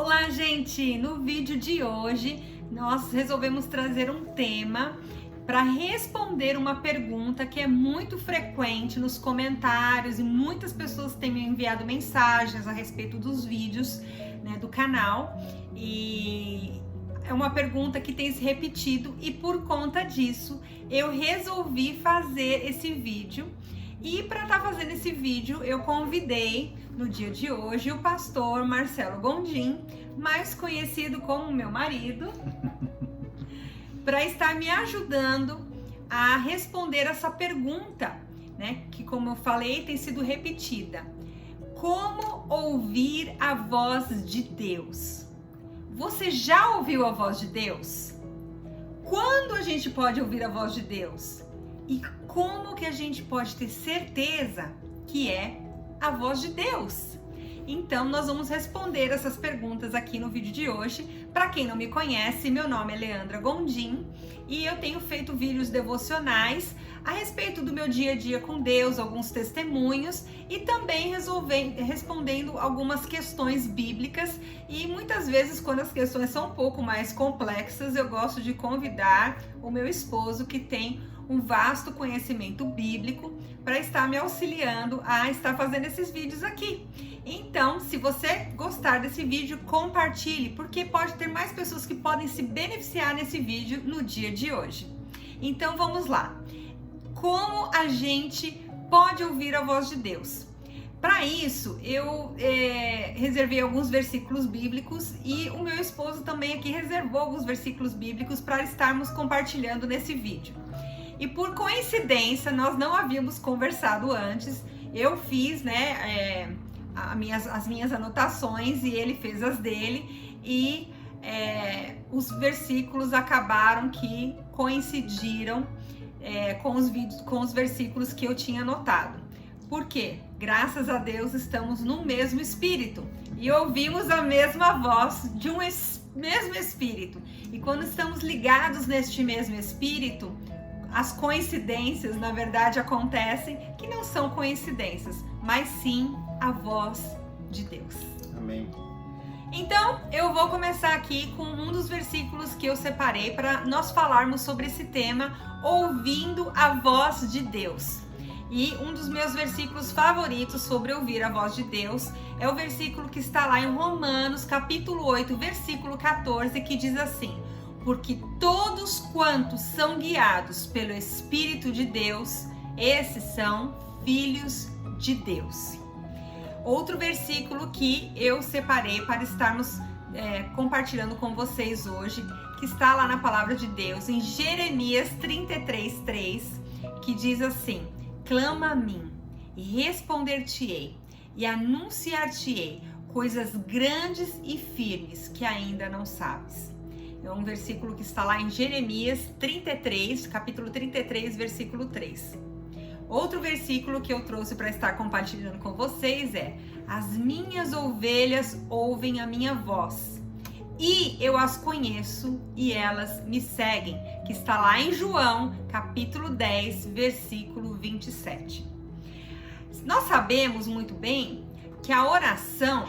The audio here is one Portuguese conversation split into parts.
Olá, gente! No vídeo de hoje, nós resolvemos trazer um tema para responder uma pergunta que é muito frequente nos comentários e muitas pessoas têm me enviado mensagens a respeito dos vídeos, do canal, e é uma pergunta que tem se repetido e por conta disso eu resolvi fazer esse vídeo. E para estar fazendo esse vídeo, eu convidei no dia de hoje o pastor Marcelo Gondim, mais conhecido como meu marido, para estar me ajudando a responder essa pergunta, que, como eu falei, tem sido repetida. Como ouvir a voz de Deus? Você já ouviu a voz de Deus? Quando a gente pode ouvir a voz de Deus? E como que a gente pode ter certeza que é a voz de Deus? Então, nós vamos responder essas perguntas aqui no vídeo de hoje. Para quem não me conhece, meu nome é Leandra Gondim e eu tenho feito vídeos devocionais a respeito do meu dia a dia com Deus, alguns testemunhos e também respondendo algumas questões bíblicas. E muitas vezes, quando as questões são um pouco mais complexas, eu gosto de convidar o meu esposo, que tem um vasto conhecimento bíblico, para estar me auxiliando a estar fazendo esses vídeos aqui. Então, se você gostar desse vídeo, compartilhe, porque pode ter mais pessoas que podem se beneficiar nesse vídeo no dia de hoje. Então, vamos lá. Como a gente pode ouvir a voz de Deus? Para isso, eu reservei alguns versículos bíblicos e o meu esposo também aqui reservou alguns versículos bíblicos para estarmos compartilhando nesse vídeo. E por coincidência, nós não havíamos conversado antes. Eu fiz, as minhas anotações e ele fez as dele. E os versículos acabaram que coincidiram com os versículos que eu tinha anotado. Por quê? Graças a Deus estamos no mesmo espírito e ouvimos a mesma voz de um mesmo espírito. E quando estamos ligados neste mesmo espírito, as coincidências, na verdade, acontecem, que não são coincidências, mas sim a voz de Deus. Amém. Então, eu vou começar aqui com um dos versículos que eu separei para nós falarmos sobre esse tema, ouvindo a voz de Deus. E um dos meus versículos favoritos sobre ouvir a voz de Deus é o versículo que está lá em Romanos, capítulo 8, versículo 14, que diz assim: porque todos quantos são guiados pelo Espírito de Deus, esses são filhos de Deus. Outro versículo que eu separei para estarmos compartilhando com vocês hoje, que está lá na palavra de Deus, em Jeremias 33:3, que diz assim: clama a mim e responder-te-ei e anunciar-te-ei coisas grandes e firmes que ainda não sabes. É um versículo que está lá em Jeremias 33, capítulo 33, versículo 3. Outro versículo que eu trouxe para estar compartilhando com vocês é: as minhas ovelhas ouvem a minha voz e eu as conheço e elas me seguem, que está lá em João, capítulo 10, versículo 27. Nós sabemos muito bem que a oração,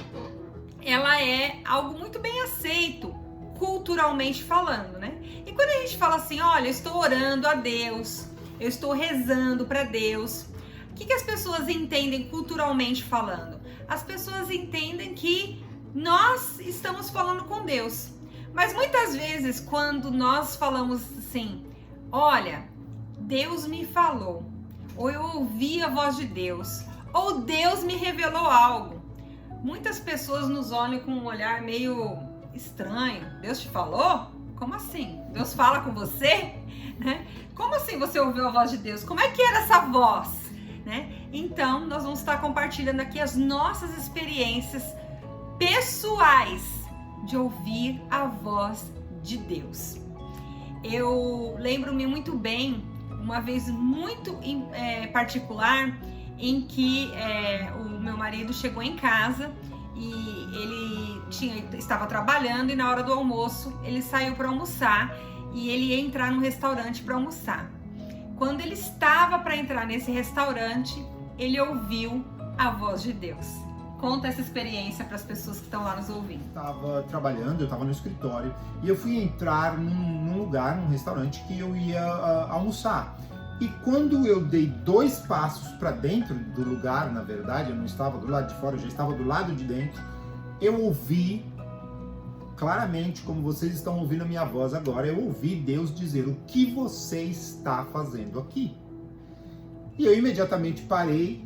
ela é algo muito bem aceito, culturalmente falando, E quando a gente fala assim, olha, eu estou orando a Deus, eu estou rezando para Deus, o que as pessoas entendem culturalmente falando? As pessoas entendem que nós estamos falando com Deus. Mas muitas vezes, quando nós falamos assim, olha, Deus me falou, ou eu ouvi a voz de Deus, ou Deus me revelou algo, muitas pessoas nos olham com um olhar meio estranho. Deus te falou? Como assim? Deus fala com você? Como assim você ouviu a voz de Deus? Como é que era essa voz? Então, nós vamos estar compartilhando aqui as nossas experiências pessoais de ouvir a voz de Deus. Eu lembro-me muito bem, uma vez muito particular, em que o meu marido chegou em casa e ele estava trabalhando, e na hora do almoço ele saiu para almoçar e ele ia entrar no restaurante para almoçar. Quando ele estava para entrar nesse restaurante, ele ouviu a voz de Deus. Conta essa experiência para as pessoas que estão lá nos ouvindo. Estava trabalhando, eu estava no escritório e eu fui entrar num lugar, num restaurante que eu ia almoçar. E quando eu dei 2 passos para dentro do lugar, na verdade, eu não estava do lado de fora, eu já estava do lado de dentro, eu ouvi claramente, como vocês estão ouvindo a minha voz agora, eu ouvi Deus dizer: o que você está fazendo aqui? E eu imediatamente parei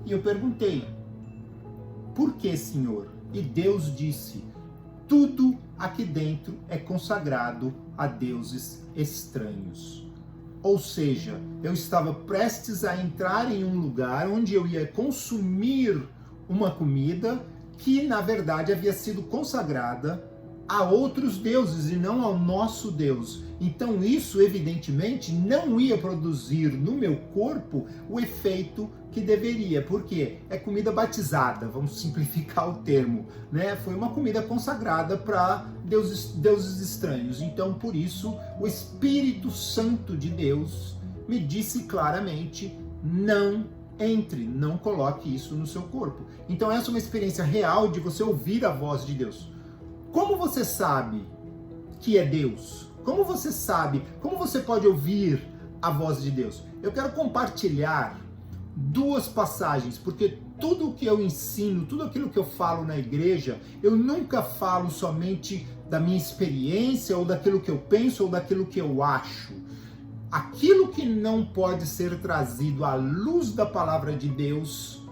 e eu perguntei: por que, Senhor? E Deus disse: tudo aqui dentro é consagrado a deuses estranhos. Ou seja, eu estava prestes a entrar em um lugar onde eu ia consumir uma comida que, na verdade, havia sido consagrada a outros deuses e não ao nosso Deus. Então isso, evidentemente, não ia produzir no meu corpo o efeito que deveria, porque é comida batizada, vamos simplificar o termo, né? Foi uma comida consagrada para deuses estranhos. Então, por isso, o Espírito Santo de Deus me disse claramente: não entre, não coloque isso no seu corpo. Então, essa é uma experiência real de você ouvir a voz de Deus. Como você sabe que é Deus? Como você sabe? Como você pode ouvir a voz de Deus? Eu quero compartilhar 2 passagens, porque tudo o que eu ensino, tudo aquilo que eu falo na igreja, eu nunca falo somente da minha experiência, ou daquilo que eu penso, ou daquilo que eu acho. Aquilo que não pode ser trazido à luz da palavra de Deus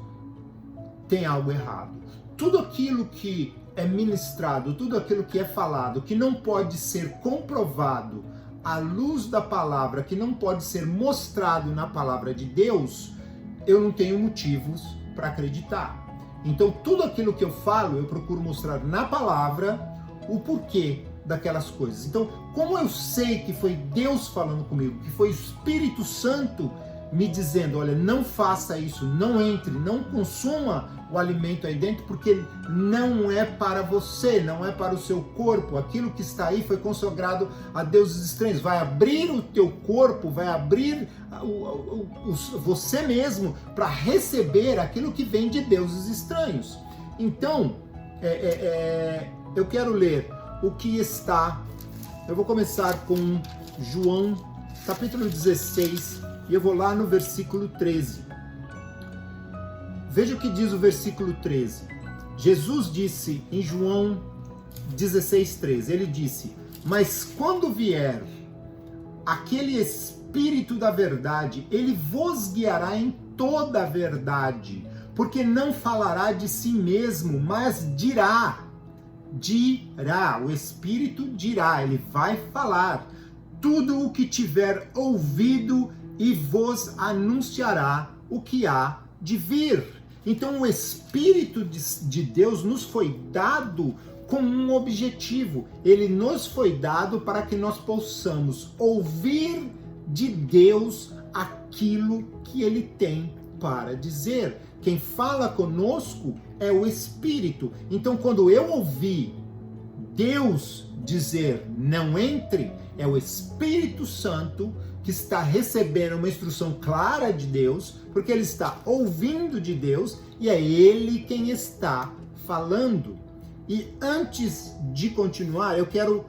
tem algo errado. Tudo aquilo que é ministrado, tudo aquilo que é falado, que não pode ser comprovado à luz da palavra, que não pode ser mostrado na palavra de Deus, eu não tenho motivos para acreditar. Então, tudo aquilo que eu falo, eu procuro mostrar na palavra o porquê daquelas coisas. Então, como eu sei que foi Deus falando comigo, que foi o Espírito Santo me dizendo: olha, não faça isso, não entre, não consuma o alimento aí dentro, porque não é para você, não é para o seu corpo. Aquilo que está aí foi consagrado a deuses estranhos. Vai abrir o teu corpo, vai abrir você mesmo para receber aquilo que vem de deuses estranhos. Então, eu quero ler o que está. Eu vou começar com João, capítulo 16, e eu vou lá no versículo 13. Veja o que diz o versículo 13. Jesus disse em João 16:13, ele disse: mas quando vier aquele Espírito da verdade, ele vos guiará em toda a verdade, porque não falará de si mesmo, mas dirá, o Espírito dirá, ele vai falar tudo o que tiver ouvido e vos anunciará o que há de vir. Então o Espírito de Deus nos foi dado com um objetivo. Ele nos foi dado para que nós possamos ouvir de Deus aquilo que Ele tem para dizer. Quem fala conosco é o Espírito. Então, quando eu ouvi Deus dizer não entre, é o Espírito Santo que está recebendo uma instrução clara de Deus, porque ele está ouvindo de Deus e é ele quem está falando. E antes de continuar, eu quero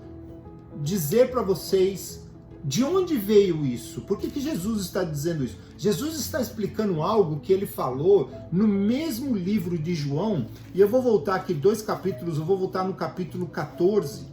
dizer para vocês de onde veio isso. Por que Jesus está dizendo isso? Jesus está explicando algo que ele falou no mesmo livro de João, e eu vou voltar aqui 2 capítulos, eu vou voltar no capítulo 14,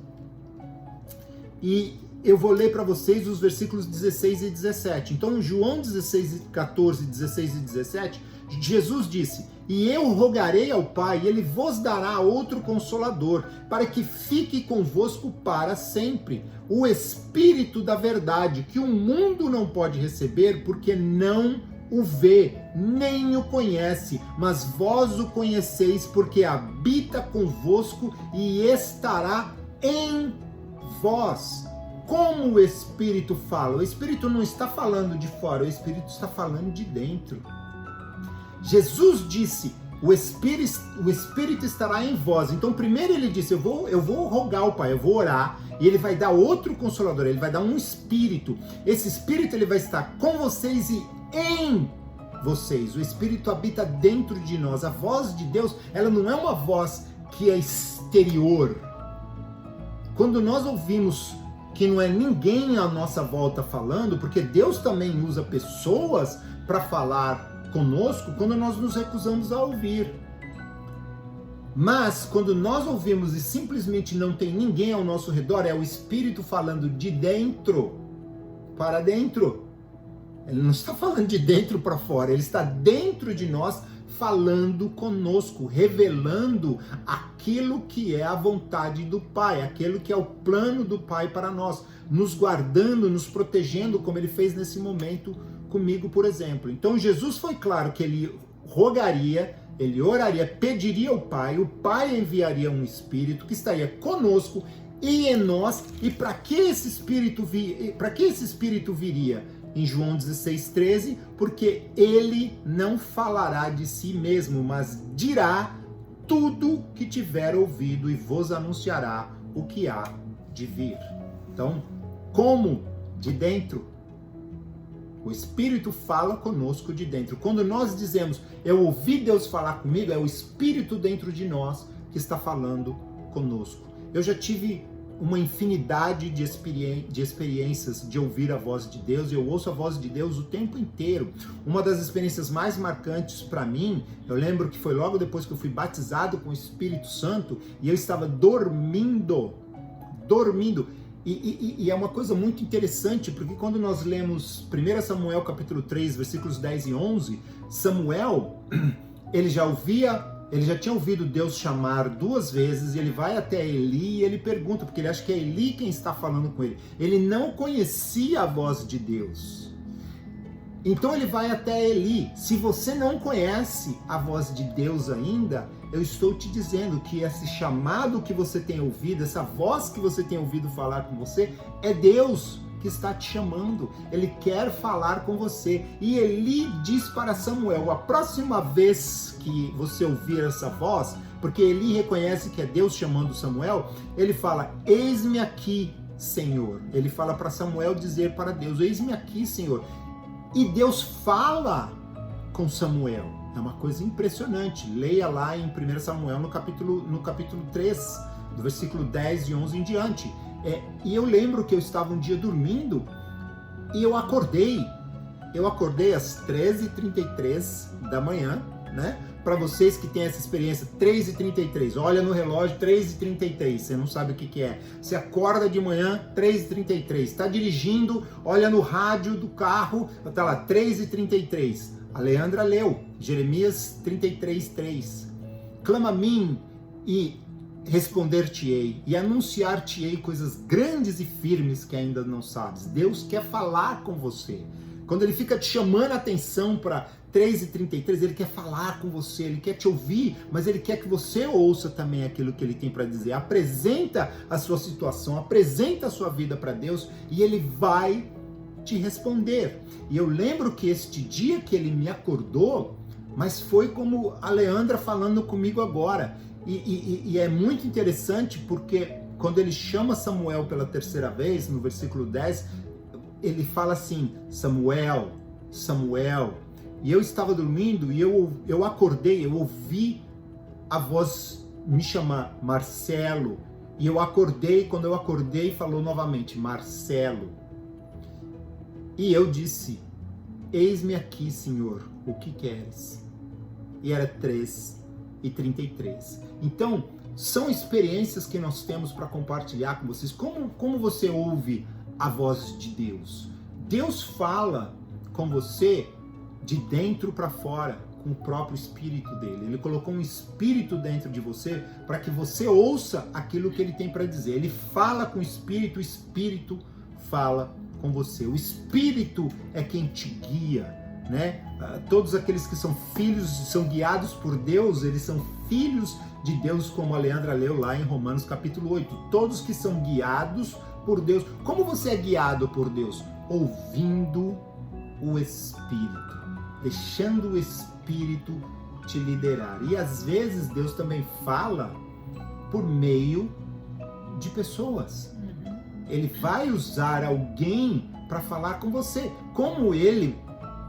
e eu vou ler para vocês os versículos 16 e 17. Então, João 16, 14, 16 e 17, Jesus disse: e eu rogarei ao Pai, e ele vos dará outro Consolador, para que fique convosco para sempre, o Espírito da verdade, que o mundo não pode receber, porque não o vê, nem o conhece, mas vós o conheceis, porque habita convosco e estará em vós. Como o Espírito fala? O Espírito não está falando de fora, o Espírito está falando de dentro. Jesus disse: o Espírito estará em vós. Então, primeiro ele disse: eu vou rogar ao Pai, eu vou orar, e ele vai dar outro Consolador, ele vai dar um Espírito. Esse Espírito ele vai estar com vocês e em vocês. O Espírito habita dentro de nós. A voz de Deus, ela não é uma voz que é exterior. Quando nós ouvimos que não é ninguém à nossa volta falando, porque Deus também usa pessoas para falar conosco quando nós nos recusamos a ouvir. Mas quando nós ouvimos e simplesmente não tem ninguém ao nosso redor, é o Espírito falando de dentro para dentro. Ele não está falando de dentro para fora, ele está dentro de nós falando conosco, revelando aquilo que é a vontade do Pai, aquilo que é o plano do Pai para nós, nos guardando, nos protegendo, como ele fez nesse momento comigo, por exemplo. Então Jesus foi claro que ele rogaria, ele oraria, pediria ao Pai, o Pai enviaria um Espírito que estaria conosco e em nós. E para que esse Espírito viria? Em João 16:13, porque ele não falará de si mesmo, mas dirá tudo que tiver ouvido e vos anunciará o que há de vir. Então, como? De dentro. O Espírito fala conosco de dentro. Quando nós dizemos, eu ouvi Deus falar comigo, é o Espírito dentro de nós que está falando conosco. Eu já tive uma infinidade de experiências de ouvir a voz de Deus, e eu ouço a voz de Deus o tempo inteiro. Uma das experiências mais marcantes para mim, eu lembro que foi logo depois que eu fui batizado com o Espírito Santo, e eu estava dormindo, e é uma coisa muito interessante, porque quando nós lemos 1 Samuel capítulo 3, versículos 10 e 11, Samuel, ele já tinha ouvido Deus chamar 2 vezes, e ele vai até Eli e ele pergunta, porque ele acha que é Eli quem está falando com ele. Ele não conhecia a voz de Deus. Então ele vai até Eli. Se você não conhece a voz de Deus ainda, eu estou te dizendo que esse chamado que você tem ouvido, essa voz que você tem ouvido falar com você, é Deus que está te chamando. Ele quer falar com você. E Eli diz para Samuel, a próxima vez que você ouvir essa voz, porque Eli reconhece que é Deus chamando Samuel, ele fala, eis-me aqui, Senhor. Ele fala para Samuel dizer para Deus, eis-me aqui, Senhor. E Deus fala com Samuel. É uma coisa impressionante. Leia lá em 1 Samuel no capítulo 3, do versículo 10 e 11 em diante. E eu lembro que eu estava um dia dormindo e eu acordei. Eu acordei às 13h33 da manhã, né? Para vocês que têm essa experiência, 3h33, olha no relógio, 3h33, você não sabe o que é. Você acorda de manhã, 3h33, está dirigindo, olha no rádio do carro, está lá, 3h33. A Leandra leu, Jeremias 33:3. Clama a mim e responder-te-ei, e anunciar-te-ei coisas grandes e firmes que ainda não sabes. Deus quer falar com você. Quando ele fica te chamando a atenção para 3h33, ele quer falar com você, ele quer te ouvir, mas ele quer que você ouça também aquilo que ele tem para dizer. Apresenta a sua situação, apresenta a sua vida para Deus e ele vai te responder. E eu lembro que este dia que ele me acordou, mas foi como a Leandra falando comigo agora. E é muito interessante porque quando ele chama Samuel pela 3ª vez, no versículo 10, ele fala assim, Samuel, Samuel. E eu estava dormindo e eu acordei, eu ouvi a voz me chamar, Marcelo. E eu acordei, quando eu acordei, falou novamente, Marcelo. E eu disse, eis-me aqui, Senhor, o que queres? E era 3h33. Então, são experiências que nós temos para compartilhar com vocês. Como você ouve a voz de Deus? Deus fala com você de dentro para fora, com o próprio Espírito dele. Ele colocou um Espírito dentro de você para que você ouça aquilo que ele tem para dizer. Ele fala com o Espírito fala com você. O Espírito é quem te guia, né? Todos aqueles que são filhos, são guiados por Deus, eles são filhos de Deus, como a Leandra leu lá em Romanos capítulo 8. Todos que são guiados por Deus. Como você é guiado por Deus? Ouvindo o Espírito, deixando o Espírito te liderar. E às vezes Deus também fala por meio de pessoas. Ele vai usar alguém para falar com você, como ele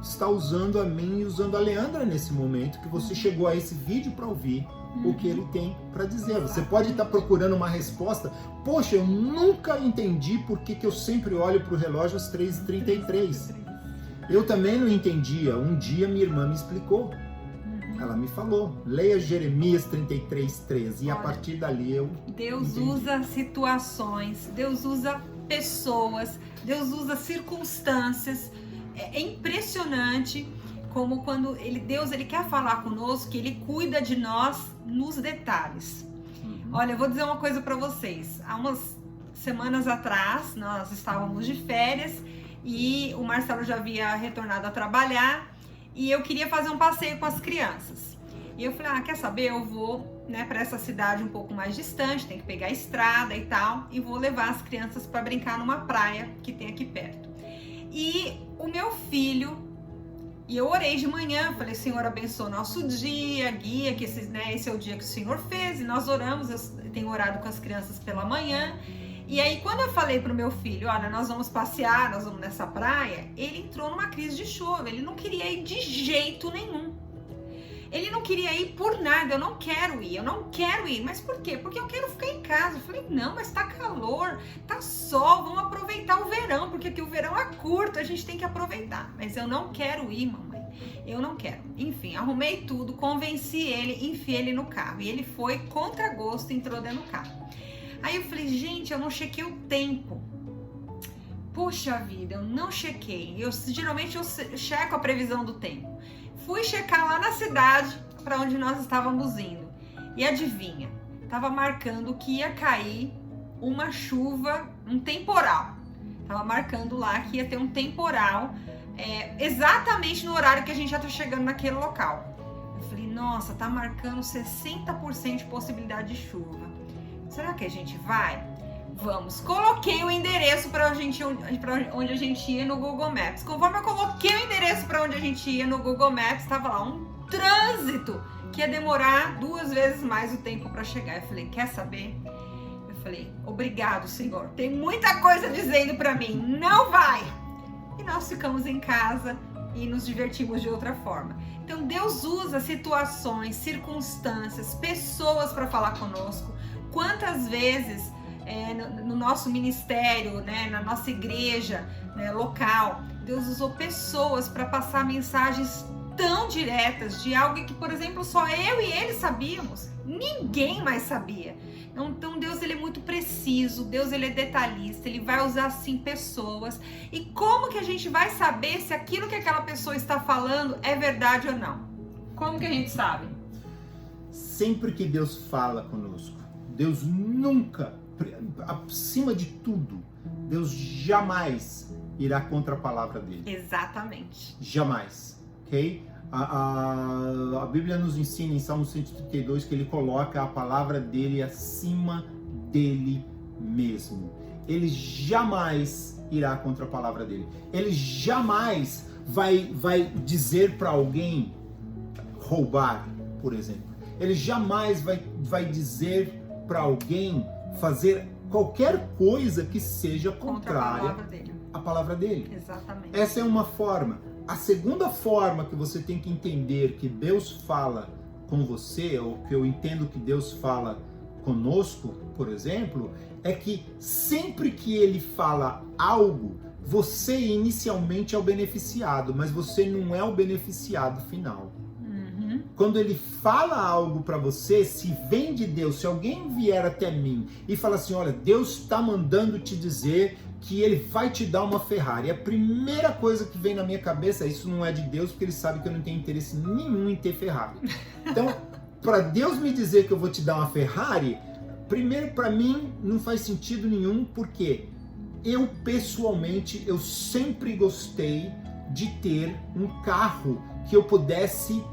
está usando a mim e usando a Leandra nesse momento que você chegou a esse vídeo para ouvir o que ele tem para dizer. Você pode estar procurando uma resposta. Poxa, eu nunca entendi por que eu sempre olho para o relógio às 3h33. Eu também não entendia. Um dia minha irmã me explicou. Ela me falou, leia Jeremias 33:13. E a partir dali eu Deus entendi. usa situações, Deus usa pessoas, Deus usa circunstâncias. É impressionante como quando Deus quer falar conosco, que Ele cuida de nós nos detalhes. Olha, eu vou dizer uma coisa para vocês. Há umas semanas atrás, nós estávamos de férias e o Marcelo já havia retornado a trabalhar e eu queria fazer um passeio com as crianças. E eu falei, quer saber? Eu vou, para essa cidade um pouco mais distante, tem que pegar a estrada e tal, e vou levar as crianças para brincar numa praia que tem aqui perto. E o meu filho, e eu orei de manhã, falei, Senhor, abençoa o nosso dia, guia, que esse é o dia que o Senhor fez, e nós oramos, eu tenho orado com as crianças pela manhã, e aí quando eu falei pro meu filho, olha, nós vamos passear, nós vamos nessa praia, ele entrou numa crise de choro, ele não queria ir de jeito nenhum. Ele não queria ir por nada, eu não quero ir. Mas por quê? Porque eu quero ficar em casa. Eu falei, não, mas tá calor, tá sol, vamos aproveitar o verão, porque aqui o verão é curto, a gente tem que aproveitar. Mas eu não quero ir, mamãe, eu não quero. Enfim, arrumei tudo, convenci ele, enfiei ele no carro. E ele foi contra gosto, entrou dentro do carro. Aí eu falei, gente, eu não chequei o tempo. Poxa vida, eu não chequei. Geralmente eu checo a previsão do tempo. Fui checar lá na cidade para onde nós estávamos indo. E adivinha? Tava marcando que ia cair uma chuva, um temporal. Tava marcando lá que ia ter um temporal exatamente no horário que a gente já tá chegando naquele local. Eu falei, nossa, tá marcando 60% de possibilidade de chuva. Será que a gente vai? Vamos. Coloquei o endereço para onde a gente ia no Google Maps. Conforme eu coloquei o endereço para onde a gente ia no Google Maps, estava lá um trânsito que ia demorar 2 vezes mais o tempo para chegar. Eu falei, quer saber? Eu falei, obrigado, Senhor. Tem muita coisa dizendo para mim, não vai. E nós ficamos em casa e nos divertimos de outra forma. Então Deus usa situações, circunstâncias, pessoas para falar conosco. Quantas vezes no nosso ministério, na nossa igreja local, Deus usou pessoas para passar mensagens tão diretas de algo que, por exemplo, só eu e ele sabíamos, ninguém mais sabia. Então Deus, ele é muito preciso, Deus, ele é detalhista, ele vai usar sim pessoas. E como que a gente vai saber se aquilo que aquela pessoa está falando é verdade ou não? Como que a gente sabe? Sempre que Deus fala conosco, Deus nunca, acima de tudo, Deus jamais irá contra a palavra dele. Exatamente. Jamais, ok? A Bíblia nos ensina em Salmo 132 que ele coloca a palavra dele acima dele mesmo. Ele jamais irá contra a palavra dele. Ele jamais vai dizer para alguém roubar, por exemplo. Ele jamais vai dizer para alguém fazer qualquer coisa que seja contrária à palavra dele. Exatamente. Essa é uma forma. A segunda forma que você tem que entender que Deus fala com você, ou que eu entendo que Deus fala conosco, por exemplo, é que sempre que ele fala algo, você inicialmente é o beneficiado, mas você não é o beneficiado final. Quando ele fala algo para você, se vem de Deus, se alguém vier até mim e fala assim, olha, Deus está mandando te dizer que ele vai te dar uma Ferrari. A primeira coisa que vem na minha cabeça é, isso não é de Deus, porque ele sabe que eu não tenho interesse nenhum em ter Ferrari. Então, para Deus me dizer que eu vou te dar uma Ferrari, primeiro, para mim, não faz sentido nenhum, porque eu, pessoalmente, eu sempre gostei de ter um carro que eu pudesse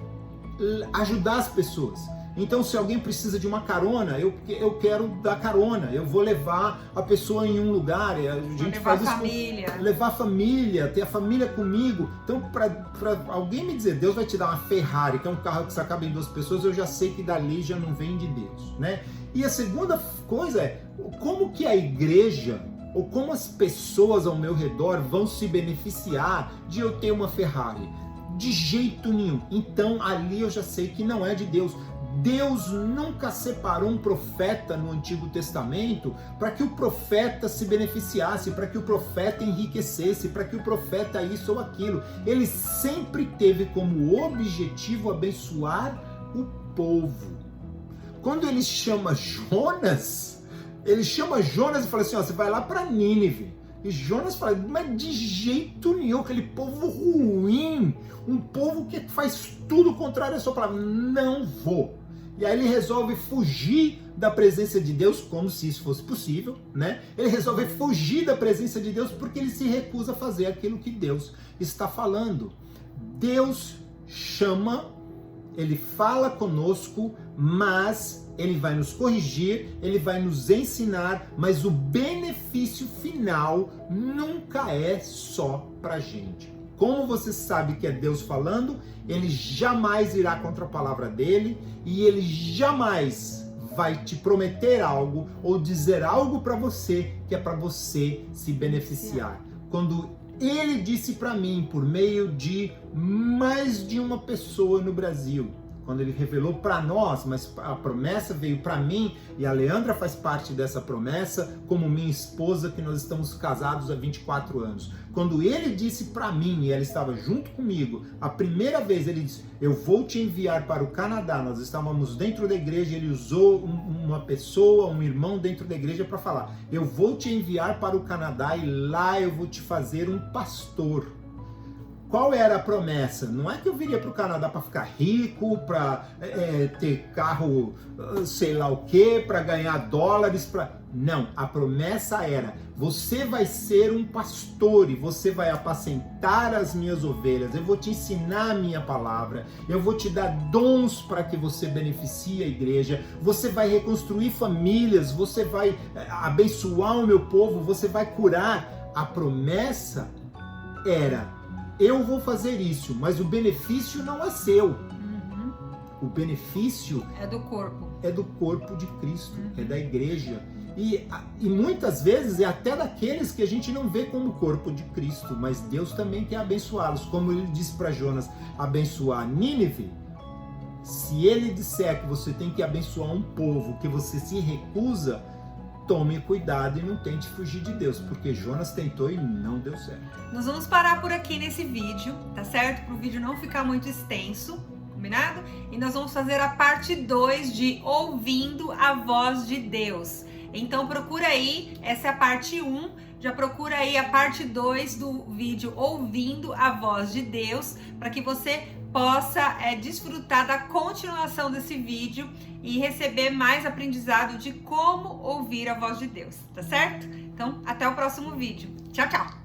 ajudar as pessoas. Então, se alguém precisa de uma carona, eu quero dar carona, eu vou levar a pessoa em um lugar, a gente levar faz família. Isso, levar a família, ter a família comigo. Então, para alguém me dizer, Deus vai te dar uma Ferrari, que é um carro que só cabe em 2 pessoas, eu já sei que dali já não vem de Deus, né? E a segunda coisa é, como que a igreja ou como as pessoas ao meu redor vão se beneficiar de eu ter uma Ferrari. De jeito nenhum. Então ali eu já sei que não é de Deus. Deus nunca separou um profeta no Antigo Testamento para que o profeta se beneficiasse, para que o profeta enriquecesse, para que o profeta isso ou aquilo. Ele sempre teve como objetivo abençoar o povo. Quando ele chama Jonas e fala assim, ó, você vai lá para Nínive. E Jonas fala, mas de jeito nenhum, aquele povo ruim, um povo que faz tudo contrário à sua palavra, não vou. E aí ele resolve fugir da presença de Deus, como se isso fosse possível, né? Ele resolve fugir da presença de Deus porque ele se recusa a fazer aquilo que Deus está falando. Deus chama, ele fala conosco, mas ele vai nos corrigir, ele vai nos ensinar, mas o benefício final nunca é só pra gente. Como você sabe que é Deus falando, ele jamais irá contra a palavra dele e ele jamais vai te prometer algo ou dizer algo para você que é para você se beneficiar. Quando ele disse para mim, por meio de mais de uma pessoa no Brasil, quando ele revelou para nós, mas a promessa veio para mim e a Leandra faz parte dessa promessa, como minha esposa, que nós estamos casados há 24 anos. Quando ele disse para mim, e ela estava junto comigo, a primeira vez ele disse, eu vou te enviar para o Canadá. Nós estávamos dentro da igreja, ele usou uma pessoa, um irmão dentro da igreja para falar, eu vou te enviar para o Canadá e lá eu vou te fazer um pastor. Qual era a promessa? Não é que eu viria para o Canadá para ficar rico, para ter carro, sei lá o quê, para ganhar dólares. Não, a promessa era, você vai ser um pastor e você vai apacentar as minhas ovelhas, eu vou te ensinar a minha palavra, eu vou te dar dons para que você beneficie a igreja, você vai reconstruir famílias, você vai abençoar o meu povo, você vai curar. A promessa era, eu vou fazer isso, mas o benefício não é seu. Uhum. O benefício é do corpo. É do corpo de Cristo, é da igreja. E muitas vezes é até daqueles que a gente não vê como corpo de Cristo, mas Deus também quer abençoá-los. Como ele disse para Jonas, abençoar Nínive. Se ele disser que você tem que abençoar um povo que você se recusa, tome cuidado e não tente fugir de Deus, porque Jonas tentou e não deu certo. Nós vamos parar por aqui nesse vídeo, tá certo? Para o vídeo não ficar muito extenso, combinado? E nós vamos fazer a parte 2 de Ouvindo a Voz de Deus. Então procura aí, essa é a parte 1, já procura aí a parte 2 do vídeo Ouvindo a Voz de Deus, para que você possa desfrutar da continuação desse vídeo e receber mais aprendizado de como ouvir a voz de Deus, tá certo? Então, até o próximo vídeo. Tchau, tchau!